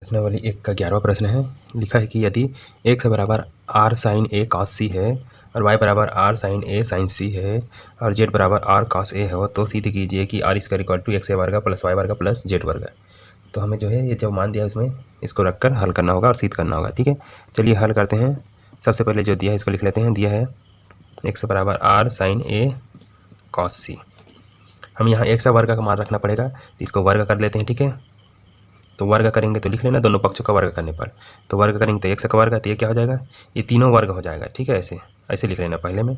प्रश्नावली 1 का 11वां प्रश्न है। लिखा है कि यदि x बराबर r sin a cos c है और y बराबर r sin a sin c है और z बराबर r cos a हो तो सिद्ध कीजिए कि r square equal to x वर्ग प्लस y वर्ग प्लस z वर्ग। तो हमें जो है ये जो मान दिया है उसमें इसको रखकर हल करना होगा और सिद्ध करना होगा। ठीक है, चलिए हल करते हैं। सबसे पहले जो दिया है इसको लिख लेते हैं। दिया है x बराबर r sin a cos c। हम यहाँ x वर्ग का मान रखना पड़ेगा, इसको वर्ग कर लेते हैं। ठीक है, तो वर्ग करेंगे तो लिख लेना दोनों पक्षों का वर्ग करने पर। तो वर्ग करेंगे तो x का वर्ग, तो ये क्या हो जाएगा, ये तीनों वर्ग हो जाएगा। ठीक है, ऐसे ऐसे लिख लेना। पहले में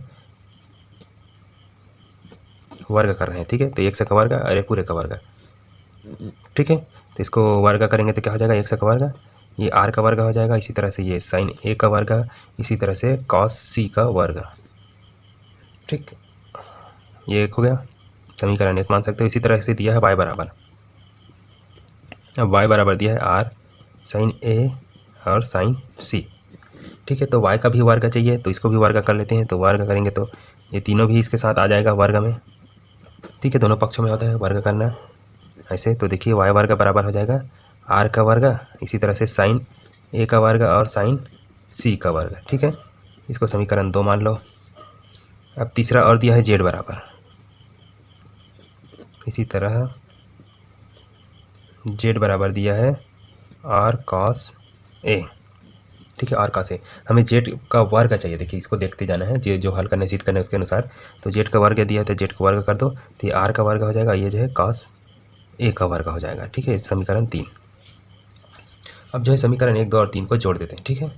वर्ग कर रहे हैं, ठीक है, तो x का वर्ग अरे पूरे का वर्ग। ठीक है, तो इसको वर्ग करेंगे तो क्या हो जाएगा, x का वर्ग, ये r का वर्ग हो जाएगा। इसी तरह से ये sin a का वर्ग, इसी तरह से cos c का वर्ग। ठीक, ये एक हो गया, समीकरण 1 मान सकते हो। इसी तरह से दिया है y बराबर, अब y बराबर दिया है r sin a और sin c। ठीक है, तो y का भी वर्ग चाहिए तो इसको भी वर्ग कर लेते हैं। तो वर्ग करेंगे तो ये तीनों भी इसके साथ आ जाएगा वर्ग में। ठीक है, दोनों पक्षों में होता है वर्ग करना ऐसे। तो देखिए y वर्ग बराबर हो जाएगा r का वर्ग, इसी तरह से sin a का वर्ग और sin c का वर्ग। ठीक है, इसको समीकरण 2 मान लो। अब तीसरा और दिया है z बराबर, इसी तरह z बराबर दिया है r cos a। ठीक है, r cos a, हमें z का वर्ग चाहिए। देखिए इसको देखते जाना है, जो हल करने सिद्ध करने उसके अनुसार। तो z का वर्ग दिया है तो z का वर्ग कर दो, तो ये r का वर्ग हो जाएगा, ये जो है cos a का वर्ग हो जाएगा। ठीक है, समीकरण 3। अब जो है समीकरण 1, 2 और 3 को जोड़ देते हैं। ठीक है,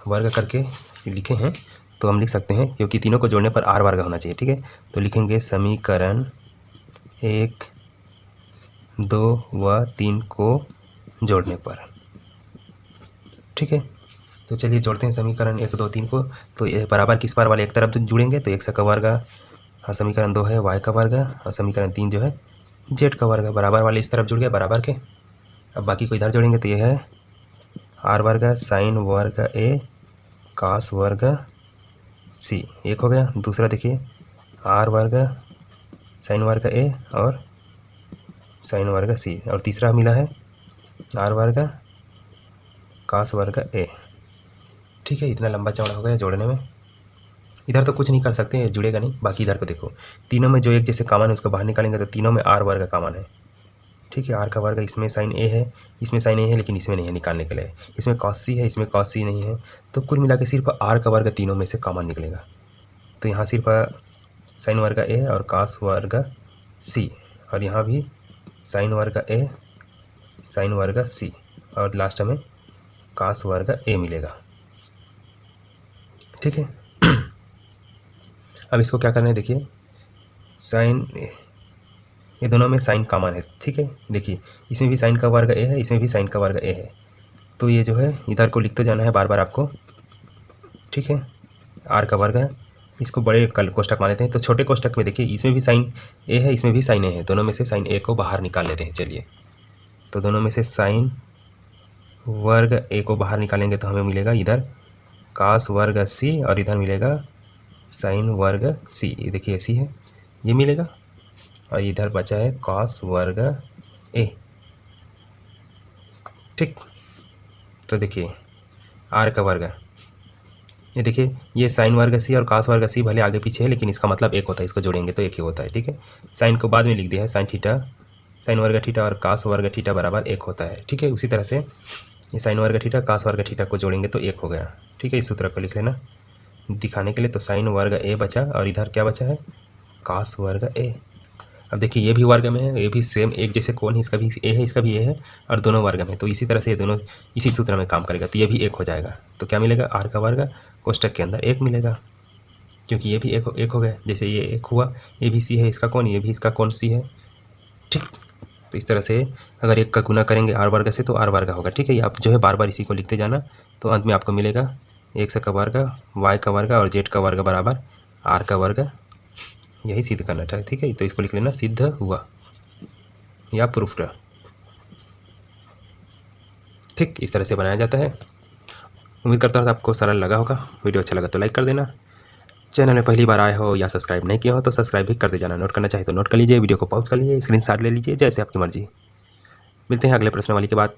वर्ग करके लिखे हैं तो हम लिख सकते हैं, क्योंकि तीनों को जोड़ने पर r वर्ग होना चाहिए। ठीक है, तो लिखेंगे समीकरण 1, 2 व 3 को जोड़ने पर। ठीक है, तो चलिए जोड़ते हैं समीकरण 1, 2, 3 को। तो ये बराबर किस बार वाले एक तरफ जुड़ेंगे तो x का वर्ग और समीकरण 2 है y का वर्ग और समीकरण 3 जो है z का वर्ग। बराबर वाले इस तरफ जुड़ गया बराबर के। अब बाकी को इधर जोड़ेंगे तो ये है r वर्ग sin वर्ग a cos वर्ग c, एक हो गया। दूसरा देखिए r वर्ग sin वर्ग a और sin वर्ग c, और तीसरा मिला है r वर्ग cos वर्ग a। ठीक है, इतना लंबा चौड़ा हो गया जोड़ने में। इधर तो कुछ नहीं कर सकते, जुड़ेगा नहीं। बाकी इधर को देखो, तीनों में जो एक जैसे कॉमन है उसको बाहर निकालेंगे तो तीनों में r वर्ग कॉमन है। ठीक है, r का वर्ग, इसमें sin a है, इसमें sin a है लेकिन इसमें नहीं है निकालने के लिए। इसमें cos c है, इसमें cos c नहीं है। तो कुल मिला के सिर्फ r का वर्ग तीनों में से कॉमन निकलेगा। तो यहाँ सिर्फ sin वर्ग a और cos वर्ग c, और यहाँ भी sin वर्ग a sin वर्ग c, और लास्ट में cos वर्ग a मिलेगा। ठीक है, अब इसको क्या करना है, देखिए साइन, ये दोनों में साइन कॉमन है। ठीक है, देखिए इसमें भी साइन का वर्ग a है, इसमें भी साइन का वर्ग a है। तो ये जो है इधर को लिखते जाना है बार बार आपको। ठीक है, r का वर्ग है, इसको बड़े कोष्ठक मान लेते हैं। तो छोटे कोष्ठक में देखिए इसमें भी साइन a है, इसमें भी साइन a है, दोनों में से साइन a को बाहर निकाल लेते हैं। चलिए, तो दोनों में से साइन वर्ग a को बाहर निकालेंगे तो हमें मिलेगा इधर cos वर्ग c और इधर मिलेगा साइन वर्ग c। ये देखिए ऐसी है, ये मिलेगा, और इधर बचा है cos वर्ग a। ठीक, तो देखिए r का वर्ग, ये देखिए ये साइन वर्ग c और cos वर्ग c भले आगे पीछे है लेकिन इसका मतलब एक होता है, इसको जोड़ेंगे तो एक ही होता है। ठीक है, साइन को बाद में लिख दिया है, साइन थीटा, साइन वर्ग थीटा और cos वर्ग थीटा बराबर एक होता है। ठीक है, उसी तरह से ये साइन वर्ग थीटा cos वर्ग थीटा को जोड़ेंगे तो एक हो गया। ठीक है, इस सूत्र को लिख लेना दिखाने के लिए। तो साइन वर्ग a बचा और इधर क्या बचा है, cos वर्ग a। अब देखिए ये भी वर्ग में है, ये भी सेम एक जैसे कोण है, इसका भी a है, इसका भी a है, और दोनों वर्ग में। तो इसी तरह से ये दोनों इसी सूत्र में काम करेगा, तो ये भी एक हो जाएगा। तो क्या मिलेगा, r का वर्ग कोष्ठक के अंदर एक मिलेगा, क्योंकि ये भी एक हो गया। जैसे ये एक हुआ, ये भी c है इसका कोण, ये भी इसका कोण c है। ठीक, तो इस तरह से अगर एक का गुना करेंगे r वर्ग से तो r वर्ग होगा। ठीक है, ये आप जो है बार बार इसी को लिखते जाना, तो अंत में आपको मिलेगा x का वर्ग y का वर्ग और z का वर्ग बराबर r का वर्ग। यही सिद्ध करना था। ठीक है, तो इसको लिख लेना सिद्ध हुआ या प्रूफ्ड। ठीक, इस तरह से बनाया जाता है। उम्मीद करता हूँ आपको सरल लगा होगा। वीडियो अच्छा लगा तो लाइक कर देना। चैनल में पहली बार आए हो या सब्सक्राइब नहीं किया हो तो सब्सक्राइब भी कर दे जाना। नोट करना चाहे तो नोट कर लीजिए, वीडियो को पॉज कर लीजिए, स्क्रीनशॉट ले लीजिए, जैसे आपकी मर्जी। मिलते हैं अगले प्रश्न वाली के बाद।